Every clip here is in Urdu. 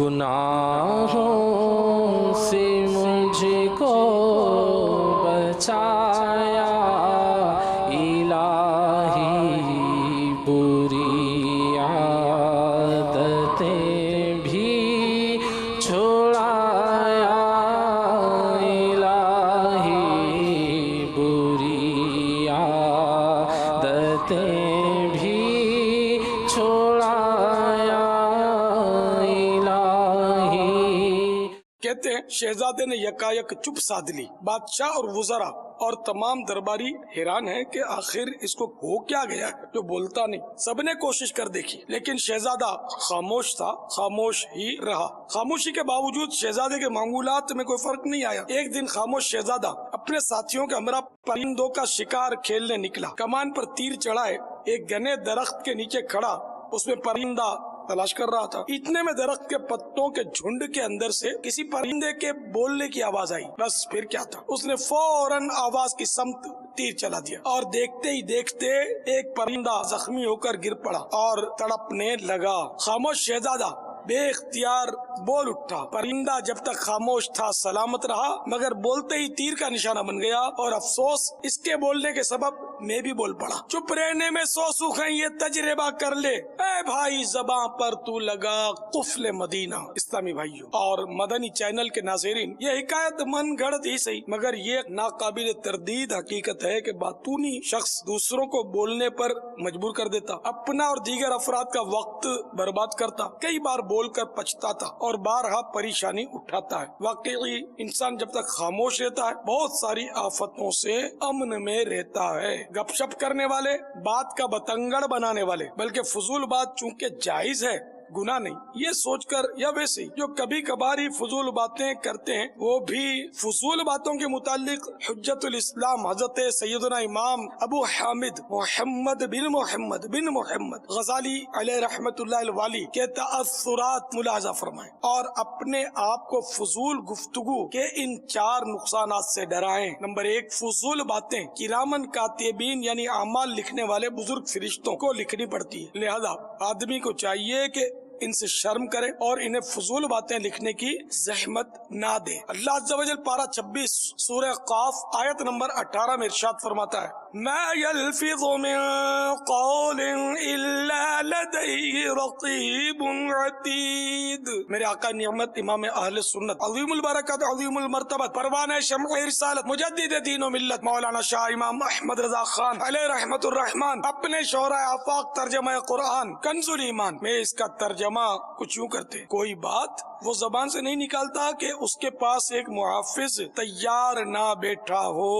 گناہوں سے مجھ کو بچایا الہی، بری عادتیں بھی چھوڑایا الہی، بری عادتیں بھی چھوڑایا الہی۔ کہتے ہیں شہزادے نے یکایک چپ سادھ لی۔ بادشاہ اور وزراء اور تمام درباری حیران ہیں کہ آخر اس کو ہو کیا گیا ہے جو بولتا نہیں۔ سب نے کوشش کر دیکھی لیکن شہزادہ خاموش تھا، خاموش ہی رہا۔ خاموشی کے باوجود شہزادے کے معمولات میں کوئی فرق نہیں آیا۔ ایک دن خاموش شہزادہ اپنے ساتھیوں کے ہمراہ پرندوں کا شکار کھیلنے نکلا۔ کمان پر تیر چڑھائے ایک گھنے درخت کے نیچے کھڑا اس میں پرندہ تلاش کر رہا تھا۔ اتنے میں درخت کے پتوں کے جھنڈ کے اندر سے کسی پرندے کے بولنے کی آواز آئی۔ بس پھر کیا تھا، اس نے فوراً آواز کی سمت تیر چلا دیا اور دیکھتے ہی دیکھتے ایک پرندہ زخمی ہو کر گر پڑا اور تڑپنے لگا۔ خاموش شہزادہ بے اختیار بول اٹھا۔ پرندہ جب تک خاموش تھا سلامت رہا، مگر بولتے ہی تیر کا نشانہ بن گیا اور افسوس اس کے بولنے کے سبب میں بھی بول پڑا۔ چپ رہنے میں 100 سکھ ہیں، یہ تجربہ کر لے اے بھائی، زباں پر تو لگا قفل مدینہ۔ اسلامی بھائیوں اور مدنی چینل کے ناظرین، یہ حکایت من گھڑت ہی صحیح مگر یہ ناقابل تردید حقیقت ہے کہ باتونی شخص دوسروں کو بولنے پر مجبور کر دیتا، اپنا اور دیگر افراد کا وقت برباد کرتا، کئی بار بول کر پچھتاتا اور بارہا پریشانی اٹھاتا ہے۔ واقعی انسان جب تک خاموش رہتا ہے بہت ساری آفتوں سے امن میں رہتا ہے۔ گپ شپ کرنے والے، بات کا بتنگڑ بنانے والے، بلکہ فضول بات چونکہ جائز ہے گناہ نہیں، یہ سوچ کر یا ویسے ہی جو کبھی کبھار ہی فضول باتیں کرتے ہیں وہ بھی فضول باتوں کے متعلق حجت الاسلام حضرت سیدنا امام ابو حامد محمد بن محمد غزالی علیہ رحمت اللہ الوالی کے تأثرات ملاحظہ فرمائیں اور اپنے آپ کو فضول گفتگو کے ان 4 نقصانات سے ڈرائیں۔ نمبر 1، فضول باتیں کرامن کاتبین یعنی اعمال لکھنے والے بزرگ فرشتوں کو لکھنی پڑتی ہے، لہذا آدمی کو چاہیے کہ ان سے شرم کرے اور انہیں فضول باتیں لکھنے کی زحمت نہ دے۔ اللہ عز و جل پارہ 26 سورہ قاف آیت نمبر 18 میں ارشاد فرماتا ہے، ما يلفظ من قول الا لديه رقیب عتید۔ میرے آقا نعمت امام اہل سنت عظیم البرکت عظیم المرتبت پروانہ شمع رسالت مجدد دین و ملت مولانا شاہ امام احمد رضا خان علیہ رحمت الرحمن اپنے شعراء آفاق ترجمہ قرآن کنز الایمان میں اس کا ترجمہ کچھ یوں کرتے، کوئی بات وہ زبان سے نہیں نکالتا کہ اس کے پاس ایک محافظ تیار نہ بیٹھا ہو۔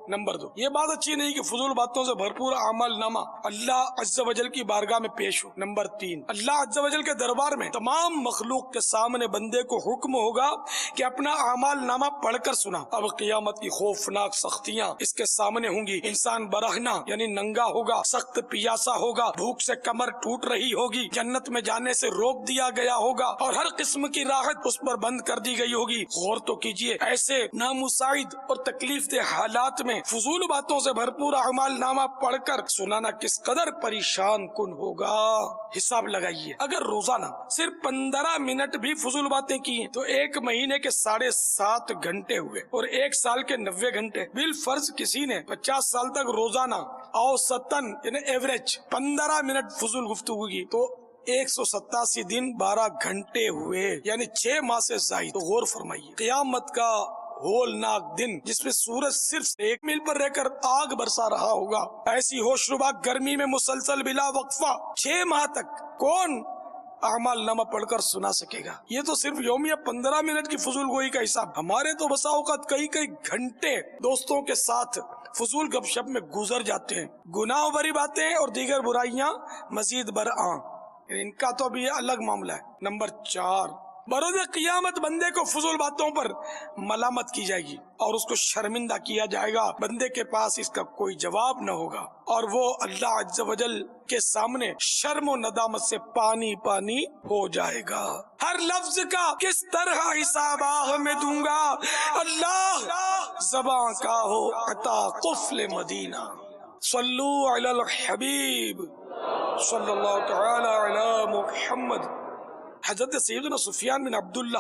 نمبر 2، یہ بات اچھی نہیں کہ فضول باتوں سے بھرپور اعمال نامہ اللہ عز و جل کی بارگاہ میں پیش ہو۔ نمبر 3، اللہ عز و جل کے دربار میں تمام مخلوق کے سامنے بندے کو حکم ہوگا کہ اپنا اعمال نامہ پڑھ کر سنا۔ اب قیامت کی خوفناک سختیاں اس کے سامنے ہوں گی، انسان برہنہ یعنی ننگا ہوگا، سخت پیاسا ہوگا، بھوک سے کمر ٹوٹ رہی ہوگی، جنت میں جانے سے روک دیا گیا ہوگا اور ہر قسم کی راحت اس پر بند کر دی گئی ہوگی۔ غور تو کیجئے، ایسے نامساعد اور تکلیف دہ حالات میں فضول باتوں سے بھرپور اعمال نامہ پڑھ کر سنانا کس قدر پریشان کن ہوگا۔ حساب لگائیے، اگر روزانہ صرف 15 منٹ بھی فضول باتیں کی ہیں تو 1 مہینے کے 7.5 گھنٹے ہوئے اور 1 سال کے 90 گھنٹے۔ بالفرض کسی نے 50 سال تک روزانہ اوسطاً یعنی ایوریج 15 منٹ فضول گفتگو کی تو 187 دن 12 گھنٹے ہوئے، یعنی 6 ماہ سے زائد۔ تو غور فرمائیے، قیامت کا ہولناک دن جس میں سورج صرف 1 میل پر رہ کر آگ برسا رہا ہوگا، ایسی ہوش ربا گرمی میں مسلسل بلا وقفہ 6 ماہ تک کون اعمال نامہ پڑھ کر سنا سکے گا؟ یہ تو صرف یومیہ 15 منٹ کی فضول گوئی کا حساب، ہمارے تو بسا اوقات کئی گھنٹے دوستوں کے ساتھ فضول گپ شپ میں گزر جاتے ہیں۔ گناہ بھری باتیں اور دیگر برائیاں مزید برآں، ان کا تو ابھی الگ معاملہ ہے۔ نمبر 4، بروز قیامت بندے کو فضول باتوں پر ملامت کی جائے گی اور اس کو شرمندہ کیا جائے گا، بندے کے پاس اس کا کوئی جواب نہ ہوگا اور وہ اللہ عز و جل کے سامنے شرم و ندامت سے پانی پانی ہو جائے گا۔ ہر لفظ کا کس طرح حساب آہ میں دوں گا، اللہ زباں کا ہو عطا قفل مدینہ۔ صلو علی الحبیب صلی اللہ تعالی علی محمد حضرت سیدنا سفیان بن عبداللہ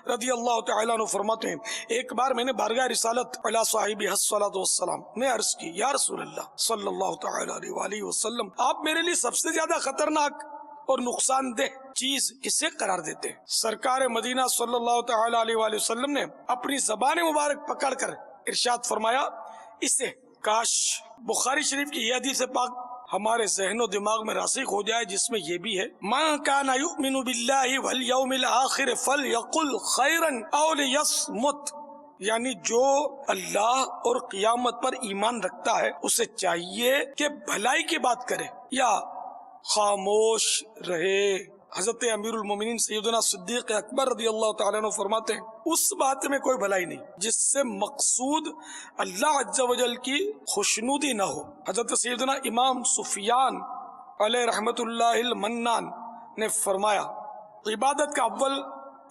رضی اللہ تعالیٰ عنہ فرماتے ہیں ایک بار میں نے بارگاہ رسالت علی صاحب الصلاۃ والسلام میں عرض کی یا رسول اللہ صلی اللہ تعالیٰ علیہ وآلہ وسلم آپ میرے لیے سب سے زیادہ خطرناک اور نقصان دہ چیز کسے قرار دیتے ہیں؟ سرکار مدینہ صلی اللہ تعالیٰ علیہ وآلہ وسلم نے اپنی زبان مبارک پکڑ کر ارشاد فرمایا اسے کاش بخاری شریف کی یہ حدیث پاک ہمارے ذہن و دماغ میں راسخ ہو جائے جس میں یہ بھی ہے من کان یؤمن باللہ والیوم الآخر فلیقل خیرا او لیصمت، یعنی جو اللہ اور قیامت پر ایمان رکھتا ہے اسے چاہیے کہ بھلائی کی بات کرے یا خاموش رہے۔ حضرت امیر المومنین سیدنا صدیق اکبر رضی اللہ تعالیٰ عنہ فرماتے ہیں اس بات میں کوئی بھلائی نہیں جس سے مقصود اللہ عز و جل کی خوشنودی نہ ہو۔ حضرت سیدنا امام سفیان علیہ رحمت اللہ المنان نے فرمایا عبادت کا اول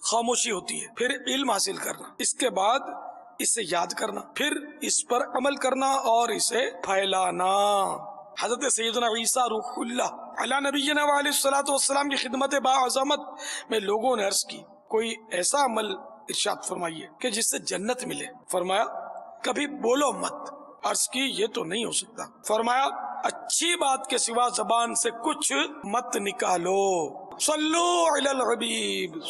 خاموشی ہوتی ہے، پھر علم حاصل کرنا، اس کے بعد اسے یاد کرنا، پھر اس پر عمل کرنا اور اسے پھیلانا۔ حضرت سیدنا عیسیٰ روح اللہ علی نبینا علیہ الصلوۃ والسلام کی خدمت باعظمت میں لوگوں نے عرض کی کوئی ایسا عمل ارشاد فرمائیے کہ جس سے جنت ملے۔ فرمایا کبھی بولو مت۔ عرض کی یہ تو نہیں ہو سکتا۔ فرمایا اچھی بات کے سوا زبان سے کچھ مت نکالو۔ صلو علی الحبیب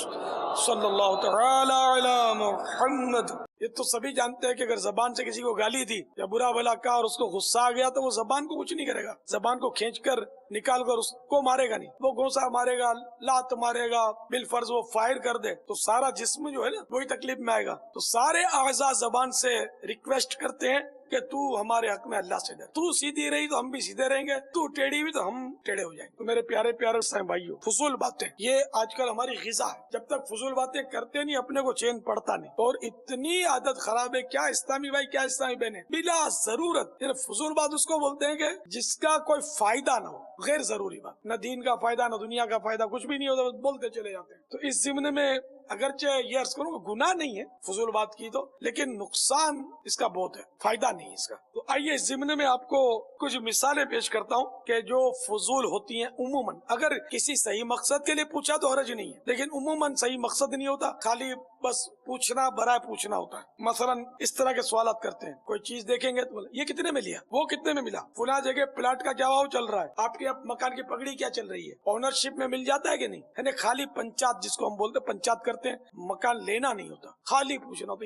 صلی اللہ تعالی علی محمد۔ یہ تو سبھی جانتے ہیں کہ اگر زبان سے کسی کو گالی دی یا برا بھلا کہا اور اس کو غصہ آ گیا تو وہ زبان کو کچھ نہیں کرے گا، زبان کو کھینچ کر نکال کر اس کو مارے گا نہیں، وہ گھونسا مارے گا، لات مارے گا، بالفرض وہ فائر کر دے تو سارا جسم جو ہے نا وہی تکلیف میں آئے گا۔ تو سارے اعضاء زبان سے ریکویسٹ کرتے ہیں کہ تو ہمارے حق میں اللہ سے ڈر، تو سیدھی رہی تو ہم بھی سیدھے رہیں گے، تو ٹیڑھی ہوئی تو ہم ٹیڑھے ہو جائیں گے۔ تو میرے پیارے پیارے بھائیو، فضول باتیں یہ آج کل ہماری غذا ہے، جب تک فضول باتیں کرتے نہیں اپنے کو چین پڑتا نہیں، اور اتنی عادت خراب ہے۔ کیا اسلامی بھائی کیا اسلامی بہنیں بلا ضرورت یعنی فضول بات اس کو بولتے ہیں کہ جس کا کوئی فائدہ نہ ہو، غیر ضروری بات، نہ دین کا فائدہ نہ دنیا کا فائدہ، کچھ بھی نہیں ہوتا، بولتے چلے جاتے ہیں۔ تو اس ضمن میں اگرچہ یہ عرض کروں کہ گناہ نہیں ہے فضول بات کی تو، لیکن نقصان اس کا بہت ہے، فائدہ نہیں اس کا۔ تو آئیے اس ضمن میں آپ کو کچھ مثالیں پیش کرتا ہوں کہ جو فضول ہوتی ہیں عموماً، اگر کسی صحیح مقصد کے لیے پوچھا تو حرج نہیں ہے، لیکن عموماً صحیح مقصد نہیں ہوتا، خالی بس پوچھنا برائے پوچھنا ہوتا ہے۔ مثلا اس طرح کے سوالات کرتے ہیں، کوئی چیز دیکھیں گے تو یہ کتنے میں لیا، وہ کتنے میں ملا، فلاں جگہ پلاٹ کا کیا بھاؤ چل رہا ہے، آپ کے مکان کی پگڑی کیا چل رہی ہے، اونرشپ میں مل جاتا ہے کہ نہیں، یعنی خالی پنچات جس کو ہم بولتے ہیں پنچات کرتے ہیں، مکان لینا نہیں ہوتا، خالی پوچھنا ہوتا۔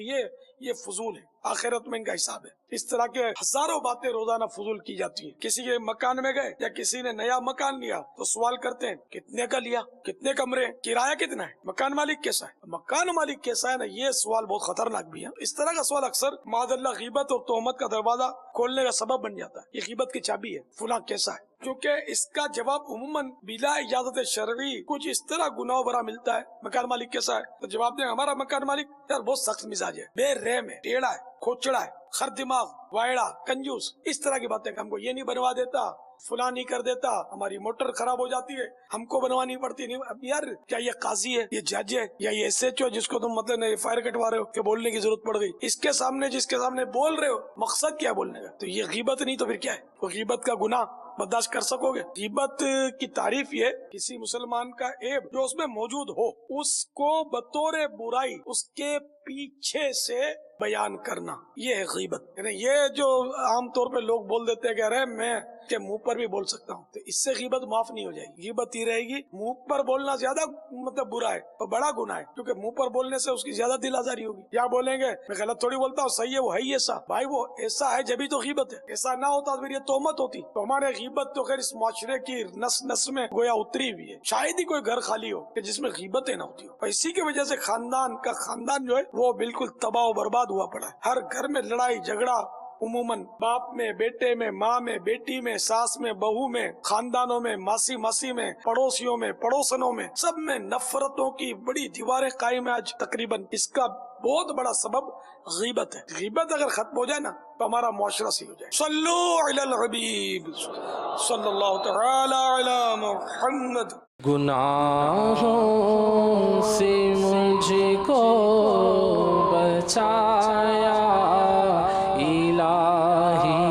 یہ فضول ہے، آخرت میں ان کا حساب ہے۔ اس طرح کے ہزاروں باتیں روزانہ فضول کی جاتی ہیں۔ کسی کے مکان میں گئے یا کسی نے نیا مکان لیا تو سوال کرتے ہیں کتنے کا لیا، کتنے کمرے، کرایہ کتنا ہے، مکان مالک کیسا ہے، مکان مالک کیسا ہے نا، یہ سوال بہت خطرناک بھی ہے۔ اس طرح کا سوال اکثر معاذ اللہ غیبت اور تہمت کا دروازہ کھولنے کا سبب بن جاتا ہے۔ یہ غیبت کی چابی ہے، فلاں کیسا ہے، کیونکہ اس کا جواب عموماً بلا اجازت شرعی کچھ اس طرح گناہ برا ملتا ہے۔ مکان مالک کیسا ہے تو جواب دیں ہمارا مکان مالک یار بہت سخت مزاج ہے، بے رحم ہے، ٹیڑھا ہے، کھوچڑا ہے، خر دماغ، وائڑا، کنجوس، اس طرح کی باتیں کہ ہم کو یہ نہیں بنوا دیتا، فلاں نہیں کر دیتا، ہماری موٹر خراب ہو جاتی ہے، ہم کو بنوانی پڑتی نہیں۔ اب یار کیا یہ قاضی ہے، یہ جج ہے، یا یہ ایس ایچ او جس کو تم مطلب فائر کٹوا رہے ہو کہ بولنے کی ضرورت پڑ گئی، اس کے سامنے جس کے سامنے بول رہے ہو مقصد کیا بولنے کا؟ تو یہ غیبت نہیں تو پھر کیا ہے؟ وہ غیبت کا گناہ برداشت کر سکو گے؟ غیبت کی تعریف یہ کسی مسلمان کا عیب جو اس میں موجود ہو اس کو بطور برائی اس کے پیچھے سے بیان کرنا، یہ ہے غیبت۔ یعنی یہ جو عام طور پہ لوگ بول دیتے ہیں کہ ارے میں کے منہ پر بھی بول سکتا ہوں، تو اس سے غیبت معاف نہیں ہو جائے گی، غیبت ہی رہے گی۔ منہ پر بولنا زیادہ مطلب برا ہے اور بڑا گناہ ہے، کیونکہ منہ پر بولنے سے اس کی زیادہ دل آزاری ہوگی۔ یا بولیں گے میں غلط تھوڑی بولتا ہوں، صحیح ہے، وہ ہے ہی ایسا، بھائی وہ ایسا ہے جبھی تو غیبت ہے، ایسا نہ ہوتا تو پھر یہ تہمت ہوتی۔ تو ہمارے غیبت تو خیر اس معاشرے کی نس نس میں گویا اتری ہوئی ہے، شاید ہی کوئی گھر خالی ہو کہ جس میں غیبتیں نہ ہوتی ہو، اور اسی کی وجہ سے خاندان جو ہے وہ بالکل تباہ و برباد ہوا پڑا ہے۔ ہر گھر میں لڑائی جھگڑا، عموماً باپ میں بیٹے میں، ماں میں بیٹی میں، ساس میں بہو میں، خاندانوں میں، ماسی میں، پڑوسیوں میں، پڑوسنوں میں، سب میں نفرتوں کی بڑی دیواریں قائم ہیں آج تقریباً۔ اس کا بہت بڑا سبب غیبت ہے۔ غیبت اگر ختم ہو جائے نا تو ہمارا معاشرہ صحیح ہو جائے۔ صلو علی الحبیب صلی اللہ تعالی علی محمد۔ گناہوں سے مجھ کو بچایا الہی،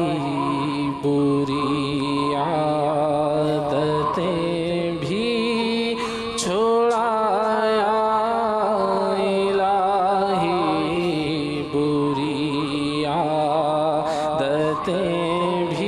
بری عادتیں بھی چھڑایا فرشتے بھی